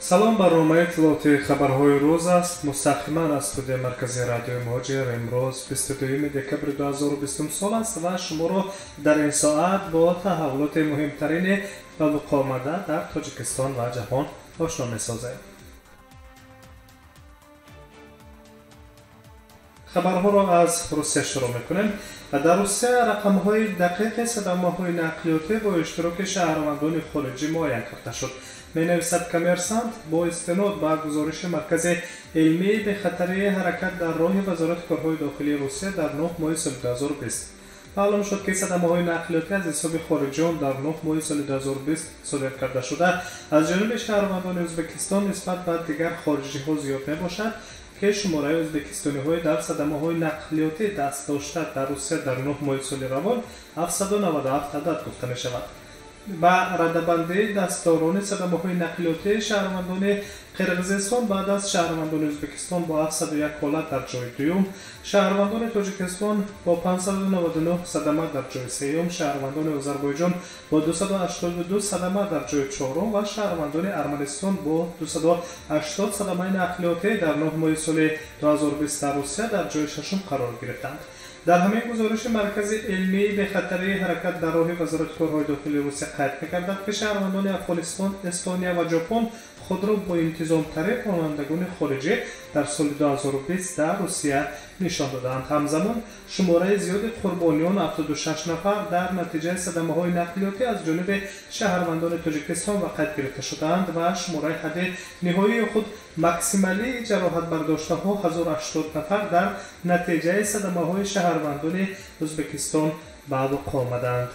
салом, барномаи иттилооти хабарҳои рӯз аст. мустақиман аз студияи марказии радиои муҳоҷир. имрӯз 22 декабри 2020 сол аст ва шуморо дар ин соат бо таҳаввулоти муҳимтарини ба вуқӯъ омада дар тоҷикистон ва ҷаҳон ошно месозем. хабарҳоро аз русия шурӯъ мекунем. дар русия рақамҳои дақиқи садамаҳои нақлиётӣ бо иштироки шаҳрвандони хориҷӣ муайян карда шуд. менависад коммерсант бо истинод ба гузориши маркази илмии бехатарии ҳаракат дар роҳи вазорати корҳои дохилии русия дар 9 моҳи соли 2020 маълум шуд, ки садамаҳои нақлиётӣ аз ҳисоби хориҷиён дар 9 моҳи соли 2020 содир карда шуда аз ҷониби шаҳрвандони ӯзбекистон нисбат ба дигар хориҷиҳо зиёд мебошад, ки шумораи ӯзбекистониҳои дар садамаҳои нақлиётӣ дастдошта дар русия дар 9 моҳи соли равон 797 адад гуфта мешавад. ба раддабандии дастдорони садамаҳои нақлиётии шаҳрвандони қирғизистон баъд аз шаҳрвандони ӯзбекистон бо 701 ҳолат дар ҷойи дуюм, шаҳрвандони тоҷикистон бо 599 садама дар ҷойи сеюм, шаҳрвандони озарбойҷон бо 282 садама дар ҷойи чорум ва шаҳрвандони арманистон бо 280 садамаи нақлиётӣ дар 9 моҳи соли 2020 дар русия дар ҷойи шашум қарор гирифтанд. дар ҳамин гузориши маркази илмии бехатарии ҳаракат дар роҳи вазорати корҳои дохилии русия қайд мекардад, ки шаҳрвандони афғонистон, эстония ва ҷопон худро бо интизомтарин ронандагони хориҷӣ дар соли 2020 дар русия нишон доданд. ҳамзамон шумораи зиёди қурбониён 76 нафар дар натиҷаи садамаҳои нақлиётӣ аз ҷониби шаҳрвандони тоҷикистон ва қайд гирифта шудаанд ва шумораи ҳадди ниҳоии худ максималии ҷароҳатбардоштаҳо 1080 нафар дар натиҷаи садамаҳои шаҳрвандони ӯзбекистон ба вуқӯъ омаданд.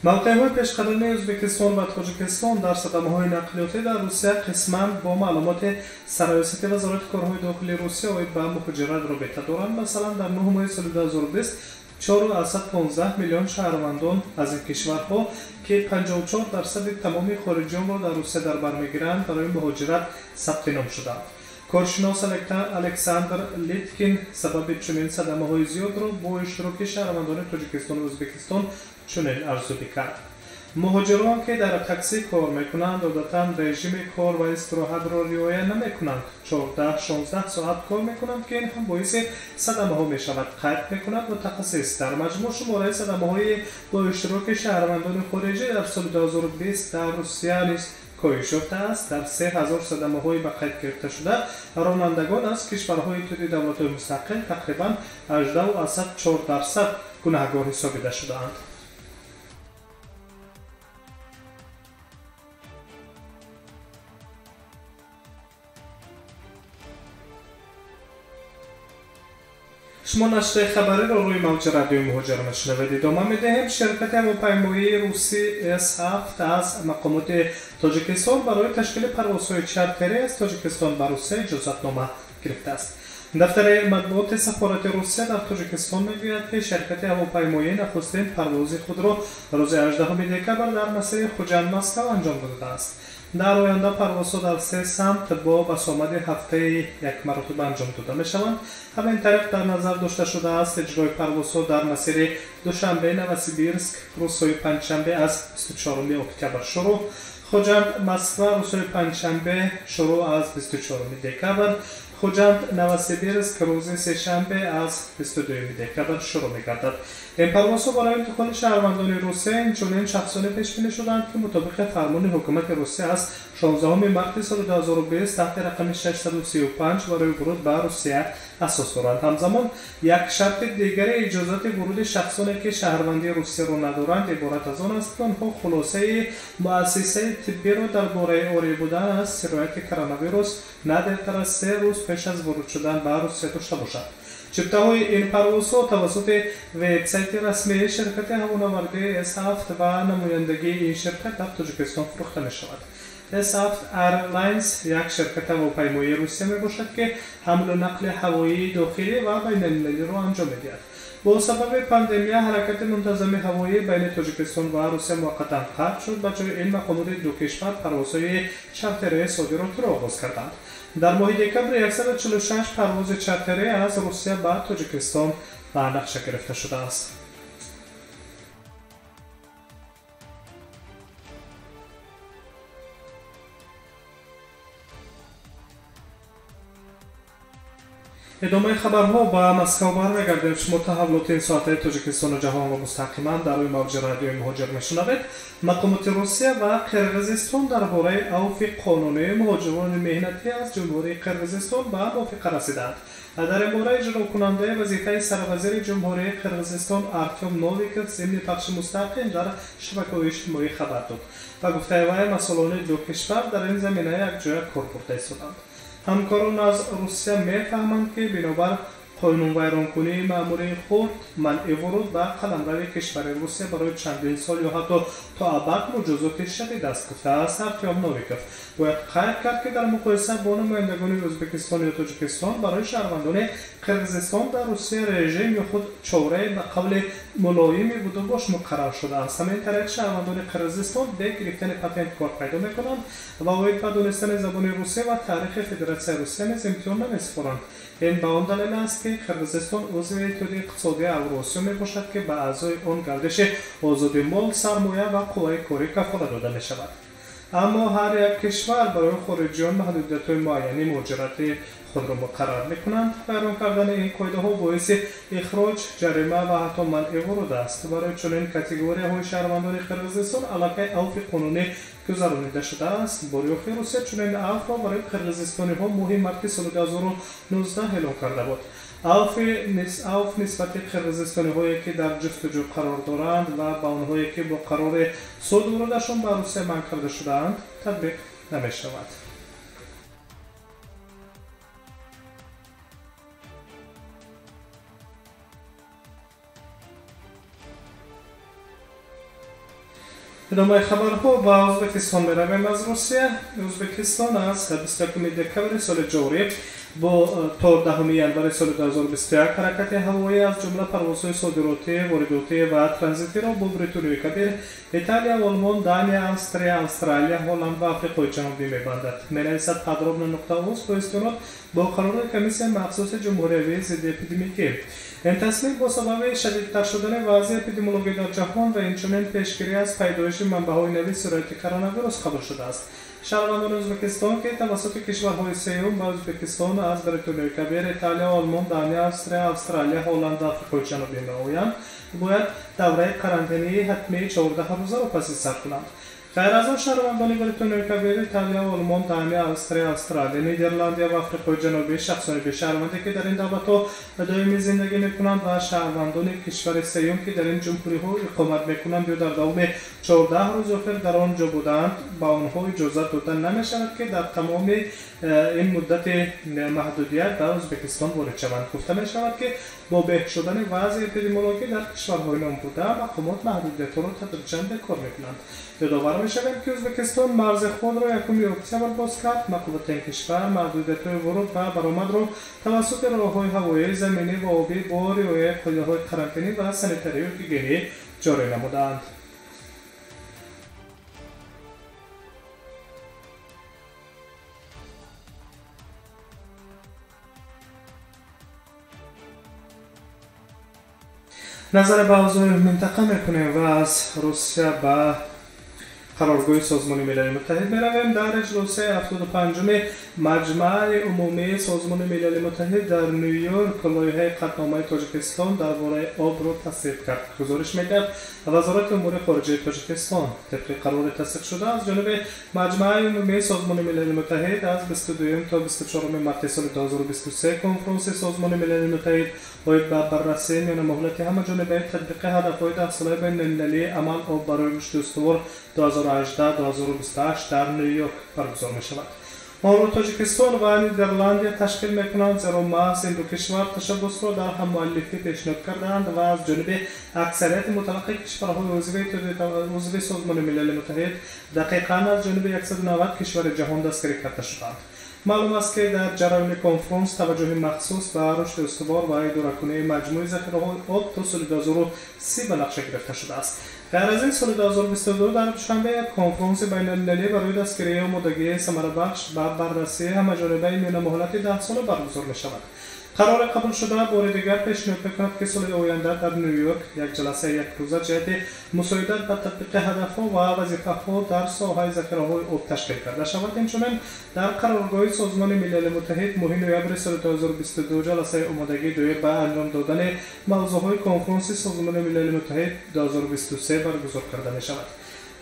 мавқеъҳои пешқадамии ӯзбекистон ва тоҷикистон дар садамаҳои нақлиётӣ дар русия қисман бо маълумоти сароясати вазорати корҳои дохилии русия оид ба муҳоҷират робита доранд. масалан, дар 9 моҳи соли 2020 4,15 миллион шаҳрвандон аз ин кишварҳо, ки 54% тамоми хориҷиёнро дар русия дар бар мегиранд, барои муҳоҷират сабти ном шуданд. коршинос александр литкин сабаби чунин садамаҳои зиёдро бо иштироки шаҳрвандони тоҷикистон ва ӯзбекистон чунин арзуӣ кард. муҳоҷирон, ки дар таксӣ кор мекунанд, одатан режими кор ва истироҳатро риоя намекунанд, 14-16 соат кор мекунанд, ки ин ҳам боиси садамаҳо мешавад, қайд мекунад мутахассис. дар маҷмӯъ шумораи садамаҳои бо иштироки шаҳрвандони хориҷӣ дар соли 2020 дар русия низ коҳиш ёфта аст. дар 3000 садамаҳои ба қайд гирифта шуда ронандагон аз кишварҳои иттиҳоди давлатҳои мустақил тақрибан 18.4% гунаҳгор ҳисобида шудаанд. шумо нашри хабариро рӯи мавҷи радиои муҳоҷир мешунавед. идома медиҳем. ширкати ҳавопаймоии русӣ С7 аз мақомоти тоҷикистон барои ташкили парвозҳои чартерӣ аз тоҷикистон ба русия иҷозатнома гирифтааст. дафтари матбуоти сафорати русия дар тоҷикистон мегӯяд, ки ширкати ҳавопаймоӣ нахустин парвози худро рӯзи 18 декабр дар масири Хуҷанд-Москав анҷом додааст. дар оянда парвозҳо дар 3 самт бо басомади ҳафтаи як маротиба анҷом дода мешаванд. ҳамин тариқ дар назар дошта шудааст иҷрои парвозҳо дар масири душанбе Новосибирск рӯзҳои панҷшанбе аз 24 октябр шурӯъ, Хуҷанд-Москва рӯзҳои панҷшанбе шурӯъ аз 24 декабр, Хуҷанд-Новосибирск рӯзи сешанбе аз 22 декабр шурӯъ мегардад. ин парвозҳо барои интиқоли шаҳрвандони русия инчунин шахсоне пешбинӣ шуданд, ки мутобиқи фармони ҳукумати русия аз 16 марти соли 2020 таҳти рақами 635 барои вуруд ба русия асос доранд. ҳамзамон як шарти дигари иҷозати вуруди шахсоне, ки шаҳрвандии русияро надоранд, иборат аз он аст, ки онҳо хулосаи муассисаи тиббиро дар бораи орӣ будан аз сирояти коронавирус на дертар аз 3 рӯз пеш аз вуруд шудан ба русия дошта бошад. чиптаҳои ин парвозҳо тавассути вебсайти расмии ширкати ҳавонавардии S7 ва намояндагии ин ширкат дар Тоҷикистон фурӯхта мешавад. S7 Airlines як ширкати ҳавопаймоии Русия мебошад, ки ҳамлу нақли ҳавоии дохилӣ ва байналмилалиро анҷом медиҳад. бо сабаби пандемия ҳаракати мунтазами ҳавоӣ байни Тоҷикистон ва Русия муваққатан қатъ шуд. ба ҷои ин мақомоти ду кишвар парвозҳои чартерии содиротиро оғоз карданд. дар моҳи декабр 146 парвози чартерӣ аз Русия ба Тоҷикистон ба нақша гирифта шудааст. ادامه خبرها با مسکو برمیگردیم. شما تحولات این ساعته تاجیکستان و جهان را مستقیما در روی موج رادیوی مهاجر میشنوید. مقامات روسیه و قرقیزستان درباره عفو قانونی مهاجران مهنتی از جمهوری قرقیزستان به موافقه رسیدند. در این باره اجرا کننده وظیفه سروزیر جمهوری قرقیزستان ارتیم نوویکوف ضمن پخش مستقیم در شبکه‌های اجتماعی خبر داد و گفته وی مسئولان دو کشور در این زمینه یکجا کار برده شدند. همکاران از روسیه می‌فهمند که بنابر قانون ویرانکنی مأموری خود منع ورود به قلمرو کشور روسیه برای چندین سال یا حتی تا ابد مجازات شدید است، گفته است ارتیم نوویکوف. باید قید کرد که در مقایسه با نمایندگان ازبکستان یا تاجیکستان برای شهروندان قرقیزستان در روسیه رژیم خود چاره به قول ملایمی بوده باش مقرر شده است. همین طریق شهروندان قرقیزستان به گرفتن پتنت کار پیدا میکنند و باید به دانستن زبان روسیه و تاریخ فدراسیون روسیه نیز امتحان نمیسپارند. این به آن دلیل است که قرقیزستان عضو اتحادیه اقتصادی اوراسیا میباشد که به اعضای آن گردش آزاد مال، سرمایه و قوه کاری کفالت داده میشود. اما هر یک کشور برای خارجیان محدودیت‌های معینی مهاجرت خود را مقرر می‌کنند. بیان کردن این قاعده‌ها باعث اخراج، جریمه و حتی منع ورود است. برای چنین کاتگوری‌های شهروندان قرقیزستان علاقه عفو قانونی گذرانیده شده است. باریوخی روسیه چنین عفو را برای قرقیزستانی‌ها مهم است که سال 2019 اعلام کرده بود. عفو نسبت قرقیزستانی‌هایی که در جستجو قرار دارند و به آنهایی که با قرار صلح ورودشان به روسیه منع کرده شده‌اند تطبیق نمی‌شود. ادامه خبرها با ازبکستان می‌رویم. از روسیه ازبکستان از 21 دکمبر سال جاری تا 10 ینور سال 2021 حرکت هوایی از جمله پروازهای صادراتی، وارداتی و ترانزیتی را با بریتانیای کبیر، ایتالیا، آلمان، دانیا، استرالیا، هلند و آفریقای جنوبی می‌بندد. می‌نویسد پدرابن.uz با استناد با قرار کمیسیون مخصوص جمهوری ضد اپیدمیکی. این تصمیم با سبب شدیدتر شدن وضع اپیدمیولوژی در جهان و اینچنین پیشگیری از پیدایش منبع‌های نوی سرایت کرونا ویروس قبول شده است. شهروندان ازبکستان که توسط کشورهای سوم به ازبکستان از بریتانیای کبیر، ایتالیا، آلمان، دانیا، استرالیا، هلند و آفریقای جنوبی می‌آیند باید دوره قرنطینه حتمی 14 روزه را پس سر کنند. غیر از آن شهروندان بریتانیای کبیر، ایتالیا، آلمان، دانیا، استرالیا، نیدرلند و آفریقای جنوبی شخصان بی‌شهروندی که در این دولت‌ها دائمی زندگی می‌کنند و شهروندان کشور سوم که در این جمهوری‌ها اقامت می‌کنند یا در دوام 14 روز آخر در آنجا بودند با آنها اجازه داده نمی‌شود که در تمام این مدت محدودیت در ازبکستان وارد شوند. گفته می‌شود که با بهبود شدن وضع اپیدمیولوژی در کشورهای نامبرده مقامات محدودیت‌ها را تدریجاً بکار می‌کنند. یادآور می‌شویم که ازبکستان مرز خود را 1 اکتبر باز کرد. مقامات این کشور محدودیت‌های ورود و برآمد را توسط راه‌های هوایی، زمینی و آبی با رعایت قاعده‌های قرنطینه و سانیتاری و هیگینی جاری نمودند. نظر به اوضاع منطقه میکنیم و از روسیه به قرارگاه سازمان ملل متحد میرویم. در اجلاس 75 مجمع عمومی سازمان ملل متحد در نیویورک لایحه قطعنامه تاجیکستان درباره آب را تصویب کرد. گزارش می‌دهد وزارت امور خارجه تاجیکستان طبق قرار تصدیق شده از جانب مجمع عمومی سازمان ملل متحد از 22 تا 24 مارس سال 2023 کنفرانس سازمان ملل متحد باید به بررسی میان مهلت همه‌جانبه تطبیق هدف‌های 10 ساله بین‌المللی عمل آب برای رشد استوار 2018-2028 در نیویورک برگزار می‌شود. آن را تاجیکستان و نیدرلند تشکیل می‌کنند، زیرا محض این دو کشور تشبث را در هم‌مؤلفی پیشنهاد کردند و از جانب اکثریت مطلق کشورهای عضو سازمان ملل متحد دقیقاً از جانب 190 کشور جهان دستگیری کرده شدند. معلوم است که در جریان کنفرانس توجه مخصوص به رشد استوار و اداره‌کنی مجموعه ذخیره‌های آب تا سال 2030 به نقشه گرفته شده است. غیر از این سال 2022 در دوشنبه یک کنفرانس بین‌المللی برای دستگیری آمادگی ثمربخش و بررسی همه‌جانبه میان مهلت 10 ساله برگزار می‌شود. قرار قبول شده بار دیگر پیشنهاد می‌کند که سال آینده در نیویورک یک جلسه یک روزه جهت مساعدت به تطبیق هدف‌ها و وظیفه‌ها در ساحه ذخیره‌های آب تشکیل کرده شود. اینچنین در قرارگاه سازمان ملل متحد ماه نوامبر سال 2022 جلسه آمادگی دویم به انجام دادن موضوعهای کنفرانس سازمان ملل متحد 2023 برگزار کرده می‌شود.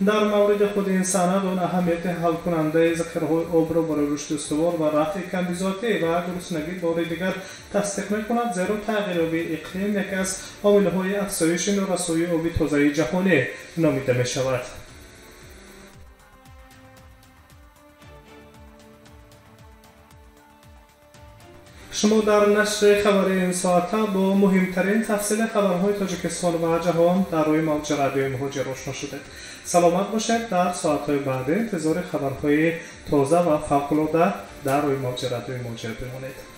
در مورد خود این سند آن اهمیت حل کننده ذخیره‌های آب را برای رشد استوار و رفع کندیزاتی و گرسنگی بار دیگر تصدیق می‌کند، زیرا تغییر اقلیم یکی از عامل‌های افزایش نارسایی آبی تازه جهانی نامیده می‌شود. شما در نشر خبری این ساعته با مهمترین تفصیل خبرهای تاجیکستان و جهان در روی موج رادیوی مهاجر آشنا شدید. سلامت باشید. در ساعت‌های بعد انتظار خبرهای تازه و فوق‌العاده در روی موج رادیوی مهاجر بمانید.